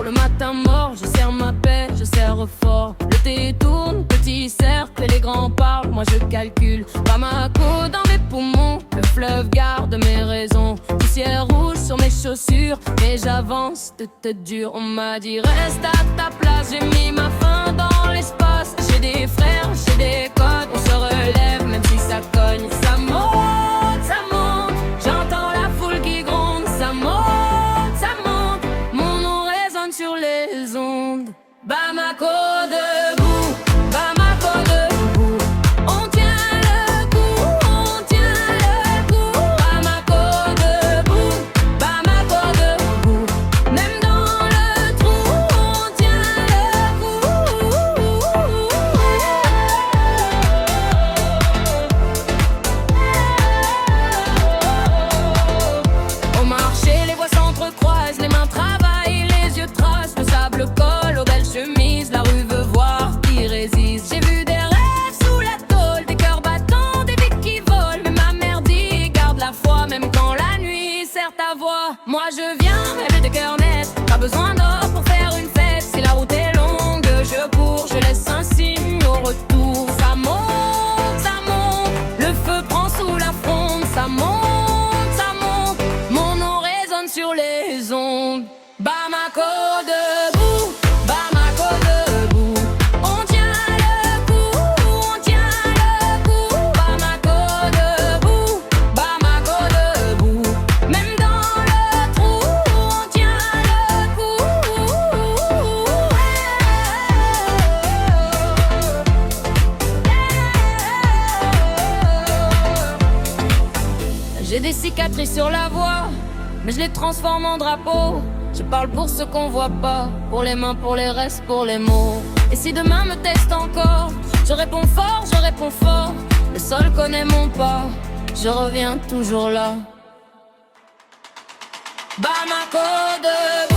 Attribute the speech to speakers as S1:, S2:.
S1: le matin mort, je serre ma paix, je serre fort. Le thé tourne, petit cercle, et les grands parlent, moi je calcule. Bamako dans mes poumons, le fleuve garde mes raisons. Poussière rouge sur mes chaussures, mais j'avance de tête dure. On m'a dit reste à ta place, j'ai mis ma fin dans l'espace. J'ai des frères, j'ai des codes, on se relève même si ça cogne. Ça monte, j'entends la foule qui gronde. Ça monte, mon nom résonne sur les ondes. Bamako debout, Bamako debout. On tient le coup, on tient le coup. Bamako debout, Bamako debout. Même dans le trou, on tient le coup. Au marché, les voix s'entrecroisent, les mains travaillent, les yeux tracent, le sable colle aux belles chemises, la rue veut voir qui résiste. J'ai vu des rêves sous la tôle, des cœurs battants, des vies qui volent, mais ma mère dit garde la foi, même quand la nuit serre ta voix. Moi je viens rêver de cœur net, pas besoin d'or pour faire une fête. Si la route est longue, je cours, je laisse un signe au retour. Ça monte, le feu prend sous la fronde. Ça monte, mon nom résonne sur les ondes. Bamako debout, Bamako debout. On tient le coup, on tient le coup. Bamako debout, Bamako debout. Même dans le trou, on tient le coup. J'ai des cicatrices sur la voix, mais je les transforme en drapeau. Je parle pour ceux qu'on voit pas, pour les mains, pour les restes, pour les mots. Et si demain me teste encore, je réponds fort, je réponds fort. Le sol connaît mon pas, je reviens toujours là. Bamako de